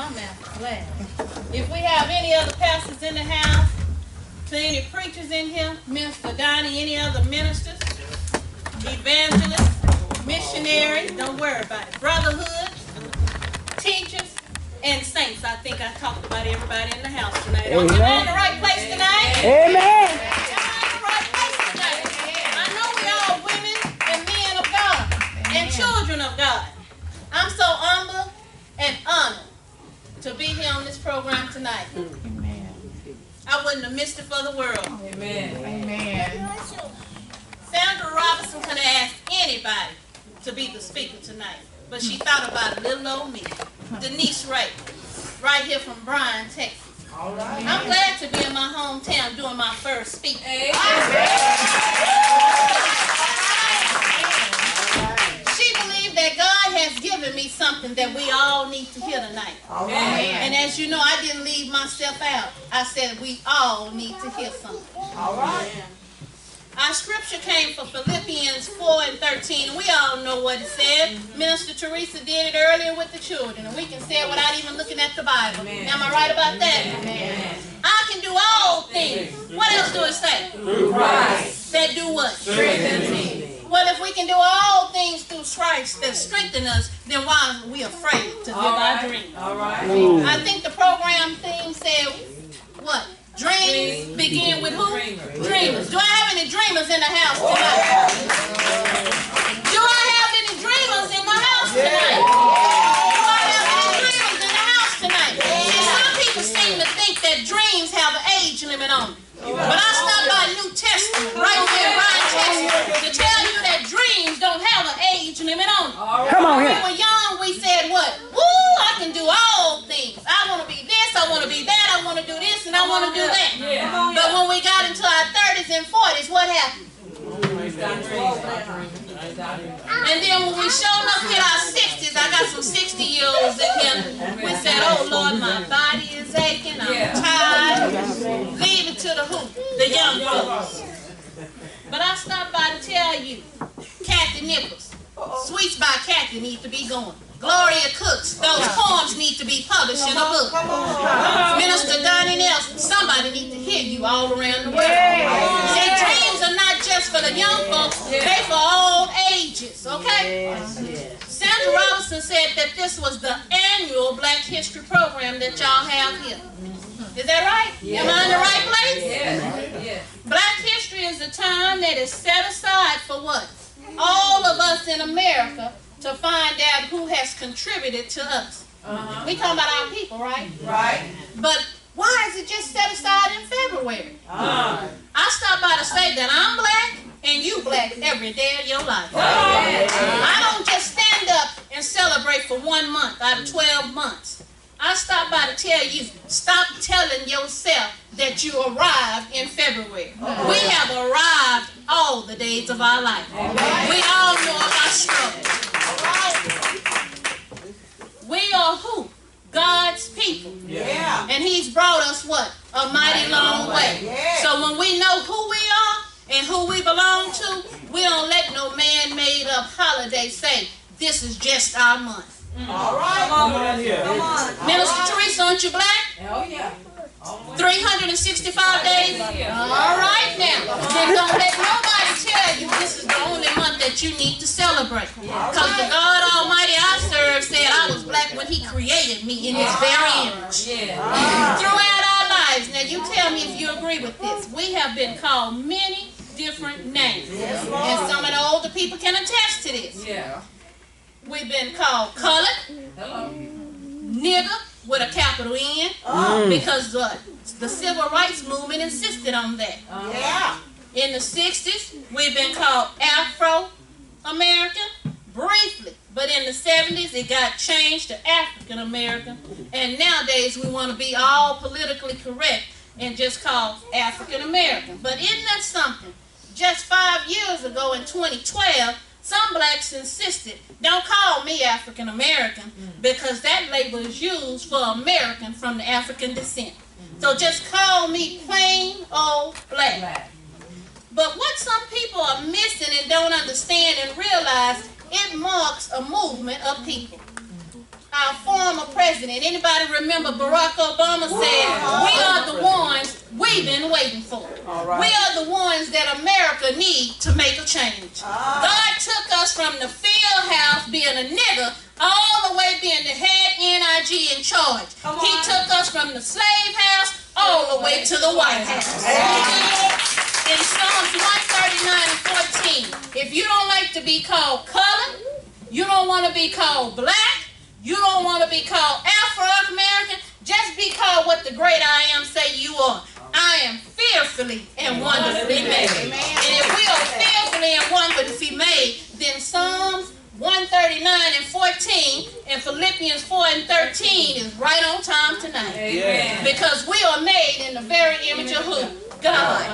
I'm after class. If we have any other pastors in the house, to any preachers in here, Minister Donnie, any other ministers, evangelists, missionaries, don't worry about it. Brotherhood, teachers, and saints. I think I talked about everybody in the house tonight. Am I in the right place tonight? Amen. Am I in the right place tonight? I know we all women and men of God and children of God. I'm so humble and honored to be here on this program tonight. Amen. I wouldn't have missed it for the world. Amen. Amen. Sandra Robinson could have asked anybody to be the speaker tonight, but she thought about little old me. Denise right here from Bryan, Texas. I'm glad to be in my hometown doing my first speech. She believed that God has given me something that we all need to hear tonight. And as you know, I didn't leave myself out. I said we all need to hear something. Our scripture came from Philippians 4 and 13, and we all know what it said. Minister Teresa did it earlier with the children, and we can say it without even looking at the Bible. Am I right about that? Amen. I can do all things. What else do it say? Through Christ. That do what? Strengthen me. Well, if we can do all things through Christ that strengthen us, then why are we afraid to live our dreams? I think the program theme said, what? Dreams begin with who? Dreamers. Do I have any dreamers in the house tonight? Do I have any dreamers in the house tonight? Do I have any dreamers in the house tonight? See, some people seem to think that dreams have an age limit on them. But I stopped by New Testament right here in Bryan, Texas to tell you that dreams don't have an age limit on them. Come on here. When we were young, we said what? Woo, I can do all things. I want to be this, I want to be that, I want to do this, and I want to do that. But when we got into our 30s and 40s, what happened? And then when we showed up hit our 60s, I got some 60-year-olds in here. We said, oh Lord, my body is aching, I'm tired. Leave it to the who? The young folks. But I stopped by to tell you, Kathy Nichols, Sweets by Kathy need to be going. Gloria Cooks, those poems need to be published in a book. Minister Donnie Nelson, somebody needs to hear you all around the world. See, dreams are not just for the young folks, they for all ages, okay? Sandra Robinson said that this was the annual Black History program that y'all have here. Is that right? Am I in the right place? Black history is a time that is set aside for what? All of us in America to find out who has contributed to us. We talking about our people, right? Right. But why is it just set aside in February? I stopped by to say that I'm black and you black every day of your life. I don't just stand up and celebrate for 1 month out of 12 months. I stopped by to tell you, stop telling yourself that you arrived in February. We have arrived all the days of our life. We all know of our struggle. We are who? God's people. And He's brought us what? A mighty long way. So when we know who we are and who we belong to, we don't let no man-made up holiday say, this is just our month. All right. Come on here. Minister Teresa, aren't you black? Oh, yeah. 365 days? All right now. Then don't let nobody tell you this is the only month that you need to celebrate. Because the God Almighty I serve said I was black when He created me in His very image. Throughout our lives, now you tell me if you agree with this, we have been called many different names. And some of the older people can attest to this. We've been called colored, nigger with a capital N, because the civil rights movement insisted on that. In the 60s, we've been called Afro-American, briefly. But in the 70s, it got changed to African-American. And nowadays, we want to be all politically correct and just call African-American. But isn't that something? Just 5 years ago in 2012, some blacks insisted, don't call me African American because that label is used for American from the African descent. So just call me plain old black. But what some people are missing and don't understand and realize, it marks a movement of people. our former president. Anybody remember Barack Obama said, we are the ones we've been waiting for. We are the ones that America needs to make a change. God took us from the field house being a nigger all the way being the head NIG in charge. He took us from the slave house all the way to the White House. In Psalms 139 and 14, if you don't like to be called colored, you don't want to be called black, you don't want to be called Afro-American, just be called what the great I am say you are. I am fearfully and wonderfully made. And if we are fearfully and wonderfully made, then Psalms 139 and 14 and Philippians 4 and 13 is right on time tonight. Amen. Because we are made in the very image of who? God.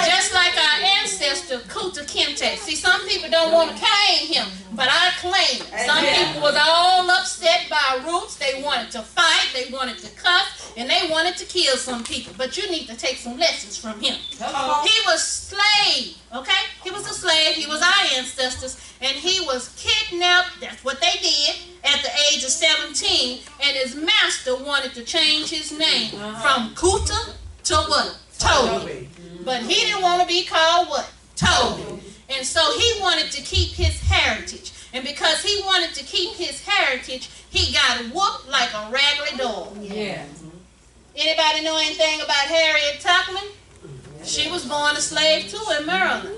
Just like our ancestor Kunta Kinte. See, some people don't want to claim him, but I claim it. Some people was all upset by roots. They wanted to fight, they wanted to cuss, and they wanted to kill some people. But you need to take some lessons from him. He was slave, okay? He was a slave. He was our ancestors, and he was kidnapped. That's what they did at the age of 17, and his master wanted to change his name from Kunta to what? Toby. But he didn't want to be called what? Toby. And so he wanted to keep his heritage. And because he wanted to keep his heritage, he got whooped like a raggedy dog. Yeah. Anybody know anything about Harriet Tubman? She was born a slave too in Maryland.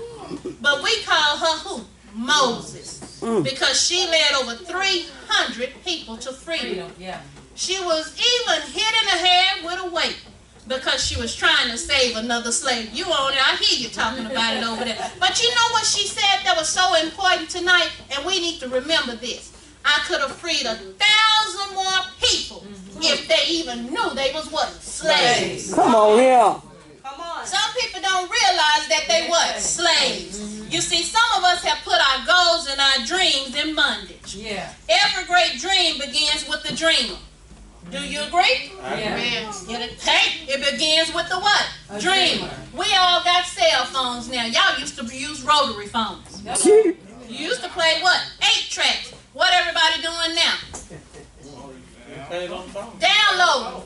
But we call her who? Moses. Because she led over 300 people to freedom. She was even hit in the head with a weight, because she was trying to save another slave. You on it, I hear you talking about it over there. But you know what she said that was so important tonight? And we need to remember this. I could have freed 1,000 more people if they even knew they was what? Slaves. Come on here. Come on. Some people don't realize that they what? Slaves. You see, some of us have put our goals and our dreams in bondage. Yeah. Every great dream begins with the dreamer. Do you agree? Yeah. It begins with the what? Dreamer. We all got cell phones now. Y'all used to use rotary phones. You used to play what? 8 tracks. What everybody doing now? Download.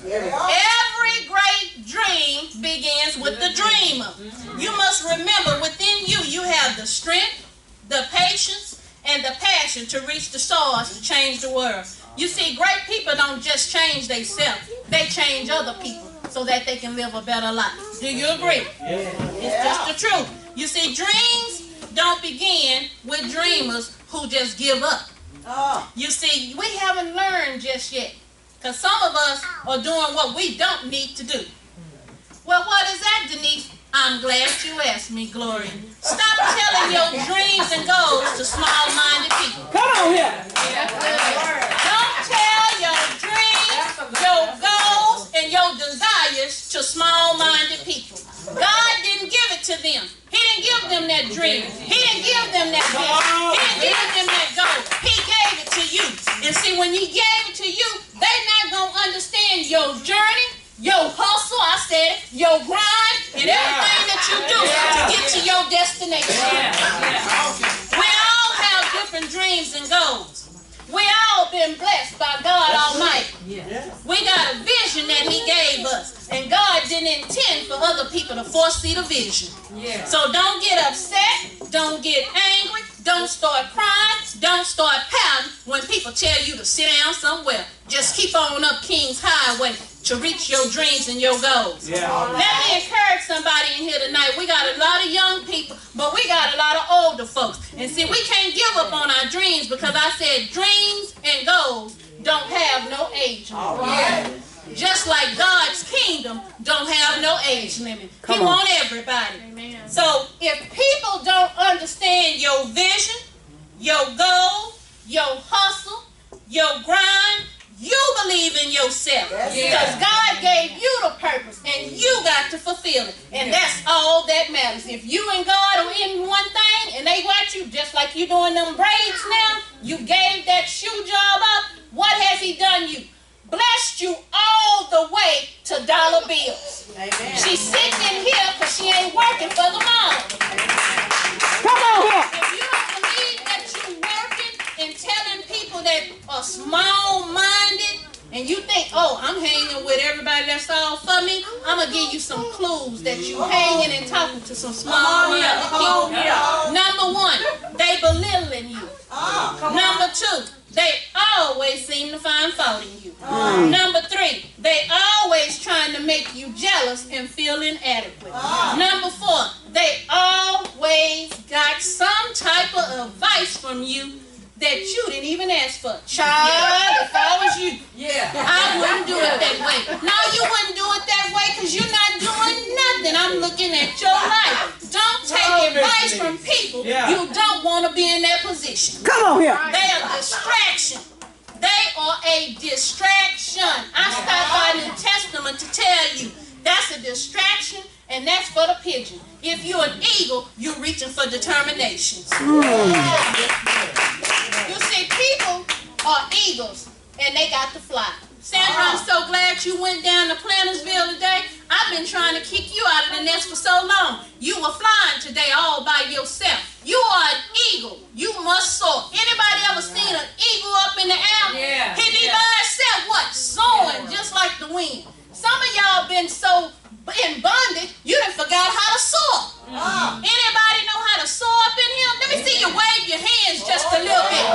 Every great dream begins with the dreamer. You must remember within you, you have the strength, the patience, and the passion to reach the stars to change the world. You see, great people don't just change themselves. They change other people so that they can live a better life. Do you agree? It's just the truth. You see, dreams don't begin with dreamers who just give up. You see, we haven't learned just yet. Because some of us are doing what we don't need to do. Well, what is that, Denise? I'm glad you asked me, Gloria. Stop telling your dreams and goals to small-minded people. Come on here. Don't tell your dreams, your goals, and your desires to small-minded people. God didn't give it to them. He didn't give them that dream. He didn't give them that vision. He didn't give them that goal. He gave it to you. And see, when he gave it to you, they're not going to understand your journey, your hustle, I said, your grind, and everything that you do to get to your destination. We all have different dreams and goals. We all been blessed by God Almighty. We got a vision that he gave us, and God didn't intend for other people to foresee the vision. So don't get upset, don't get angry, don't start crying, don't start pouting when people tell you to sit down somewhere. Just keep on up King's Highway to reach your dreams and your goals. Let me encourage somebody in here tonight. We got a lot of young people, but we got a lot of older folks. And see, we can't give up on our dreams, because I said dreams and goals don't have no age limit. Just like God's kingdom don't have no age limit. He wants everybody. Amen. So if people don't understand your vision, your goal, your hustle, your grind, you believe in yourself. Because God gave you the purpose and you got to fulfill it. And that's all that matters. If you and God are in one thing and they watch you, just like you doing them braids now, you gave that shoe job up, what has he done you? Blessed you all the way to dollar bills. Amen. She's sitting in here because she ain't working for the mom. Come on here. If you don't believe that you're working and telling people that are small-minded and you think, oh, I'm hanging with everybody that's all for me, I'm going to give you some clues that you hanging and talking to some small-minded people. Number one, they belittling you. Number two, they always seem to find fault in you. Number three, they always trying to make you jealous and feel inadequate. Number four, they always got some type of advice from you that you didn't even ask for. Child, if I was you, I wouldn't do it that way. No, you wouldn't do it that way because you're not doing nothing. I'm looking at your life. Don't take advice from people you don't want to be in that position. Come on here. They are a distraction. They are a distraction. I stopped by New Testament to tell you that's a distraction and that's for the pigeon. If you're an eagle, you're reaching for determinations. You see, people are eagles and they got to fly. Sandra, I'm so glad you went down to Plantersville today. I've been trying to kick you out of the nest for so long. You were flying today all by yourself. You are an eagle. You must soar. Anybody ever seen an eagle up in the air? He be by himself, what? Soaring just like the wind. Some of y'all been so in bondage, you done forgot how to soar. Anybody know how to soar up in here? Let me see you wave your hands just a little bit.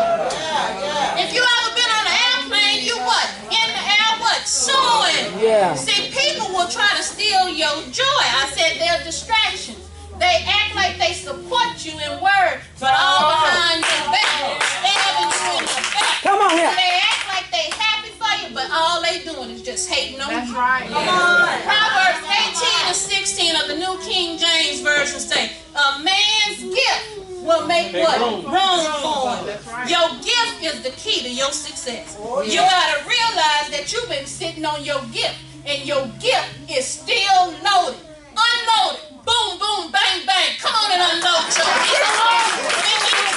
If you ever been on an airplane, you what? In the air, what? Soaring. See, people will try to steal your joy. I said they're distractions. They act like they support you in word, but all behind your back, stabbing you in the back. Come on here. They act like they happy for you, but all they doing is just hating on you. That's right. Come on. Proverbs 18 and 16 of the New King James Version say, a man's gift will make what? Room for him. Your gift is the key to your success. You got to realize that you've been sitting on your gift, and your gift is still loaded, unloaded. Boom, boom, bang, bang. Come on and unload your gift. When you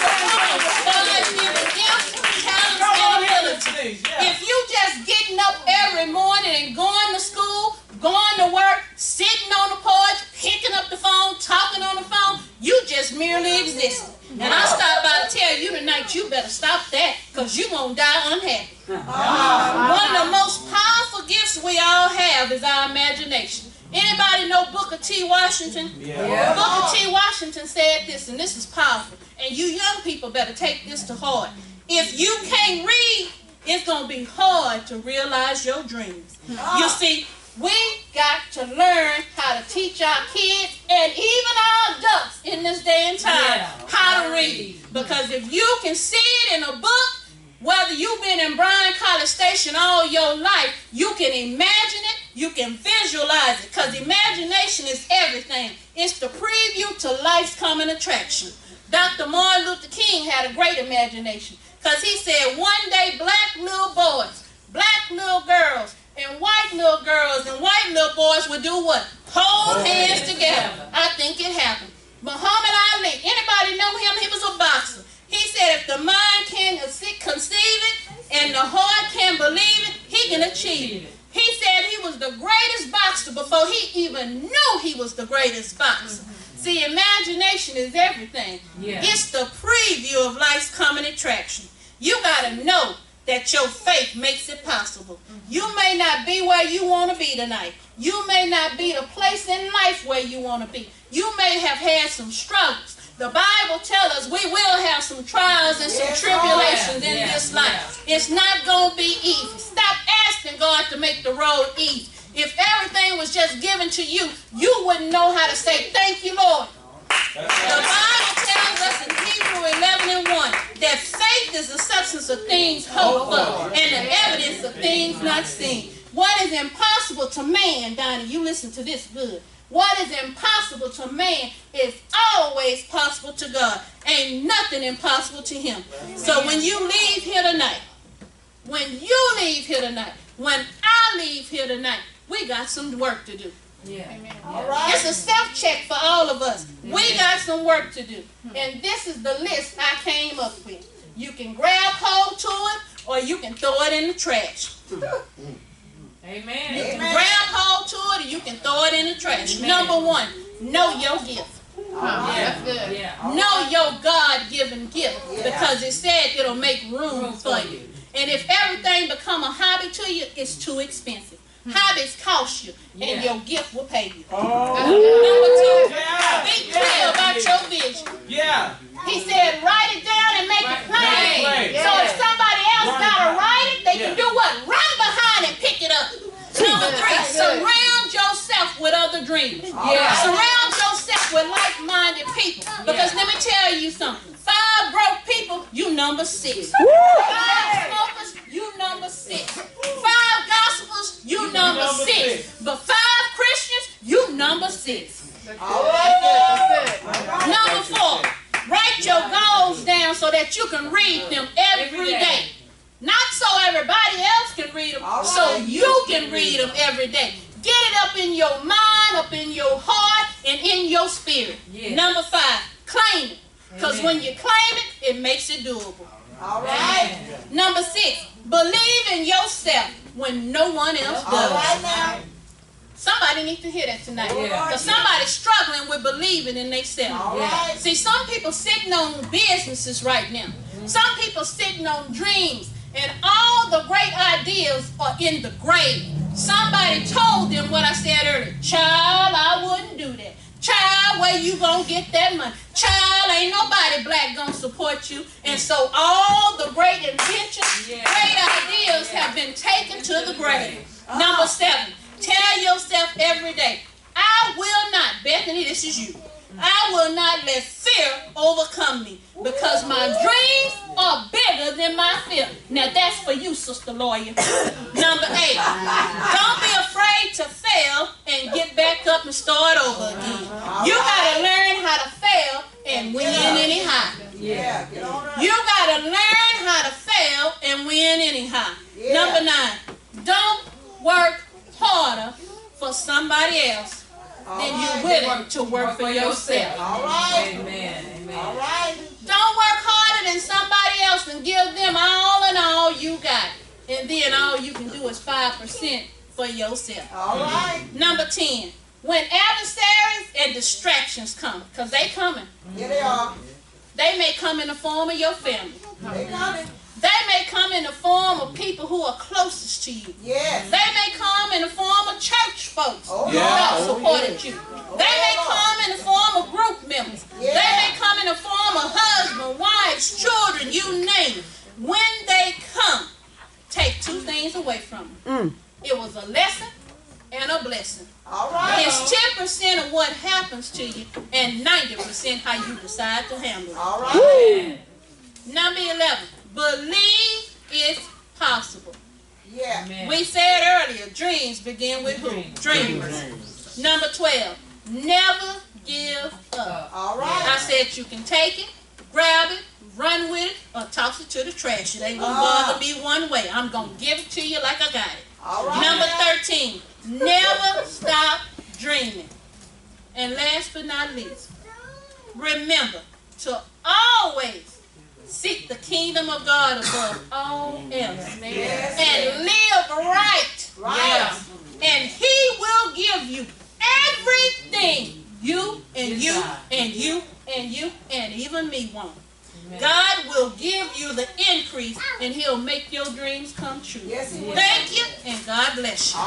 God-given gifts, talents, and ability. If you just getting up every morning and going to school, going to work, sitting on the porch, picking up the phone, talking on the phone, you just merely exist. And I stopped by to tell you tonight, you better stop that because you're going to die unhappy. One of the most powerful gifts we all have is our imagination. Anybody know Booker T. Washington? Booker T. Washington said this, and this is powerful. And you young people better take this to heart. If you can't read, it's going to be hard to realize your dreams. You see, we got to learn how to teach our kids and even our adults in this day and time how to read. Because if you can see it in a book, whether you've been in Bryan College Station all your life, you can imagine it, you can visualize it, because imagination is everything. It's the preview to life's coming attraction. Dr. Martin Luther King had a great imagination, because he said one day black little boys, black little girls, and white little girls and white little boys would do what? Hold hands together. I think it happened. Muhammad Ali, anybody know him? He was a boxer. He said if the mind can conceive it and the heart can believe it, he can achieve it. He said he was the greatest boxer before he even knew he was the greatest boxer. See, imagination is everything. It's the preview of life's coming attraction. You got to know that your faith makes it possible. You may not be where you want to be tonight. You may not be the place in life where you want to be. You may have had some struggles. The Bible tells us we will have some trials and some tribulations in this life. It's not going to be easy. Stop asking God to make the road easy. If everything was just given to you, you wouldn't know how to say, thank you, Lord. The Bible tells us in Hebrews 11:1 that faith is the substance of things hoped for and the evidence of things not seen. What is impossible to man, Donnie, you listen to this good. What is impossible to man is always possible to God. Ain't nothing impossible to him. So when you leave here tonight, when I leave here tonight, we got some work to do. All right. It's a self-check for all of us. We got some work to do. And this is the list I came up with. You can grab hold to it or you can throw it in the trash. Amen. You can grab hold to it or you can throw it in the trash. Amen. Number one, know your gift. That's good. Know your God-given gift because it said it'll make room for you. And if everything become a hobby to you, it's too expensive. Hobbies cost you, and your gift will pay you. Number 2, be clear about your vision. He said, write it down and make it plain. So if somebody else gotta write it, they can do what? Run behind and pick it up. Number 3, surround yourself with other dreamers. Surround yourself with like-minded people. Because let me tell you something. 5 broke people, you number 6. 5 smokers, you number 6. 5 gospelers, you number 6. But 5 Christians, you number 6. Number 4, write your goals down so that you can read them every day. Not so everybody else can read them, so you can read them every day. Get it up in your mind, up in your heart, and in your spirit. Number 5, claim it. Because when you claim it, it makes it doable. Number 6, believe in yourself when no one else does. Somebody needs to hear that tonight. Because somebody's struggling with believing in themselves. See, some people sitting on businesses right now. Some people sitting on dreams. And all the great ideas are in the grave. Somebody told them what I said earlier. Child, I wouldn't do that. Child, where you gonna get that money? Child, ain't nobody black gonna support you. And so all the great inventions, great ideas have been taken to the grave. Number 7, tell yourself every day, I will not, Bethany, this is you. I will not let fear overcome me because my dreams are bigger than my fear. Now that's for you, Sister Lawyer. Number 8, don't be afraid to fail and get back up and start over again. You got to learn how to fail and win anyhow. You got to learn how to fail and win anyhow. Number 9, don't work harder for somebody else then you're willing to work for yourself. Don't work harder than somebody else and give them all and all you got. And then all you can do is 5% for yourself. Number 10, when adversaries and distractions come, because they coming. They are. They may come in the form of your family. They may come in the form of people who are closest to you. They may come in the form of church folks who have supported you. They may come in the form of group members. They may come in the form of husbands, wives, children, you name it. When they come, take 2 things away from them. It was a lesson and a blessing. It's 10% of what happens to you and 90% how you decide to handle it. Number 11. Believe it's possible. We said earlier, dreams begin with who? Dreamers. Number 12, never give up. I said you can take it, grab it, run with it, or toss it to the trash. It ain't going to bother me one way. I'm going to give it to you like I got it. Number 13, never stop dreaming. And last but not least, remember to always seek the kingdom of God above all else. And live right. And He will give you everything you and you and you and you and even me want. God will give you the increase and He'll make your dreams come true. Thank you and God bless you.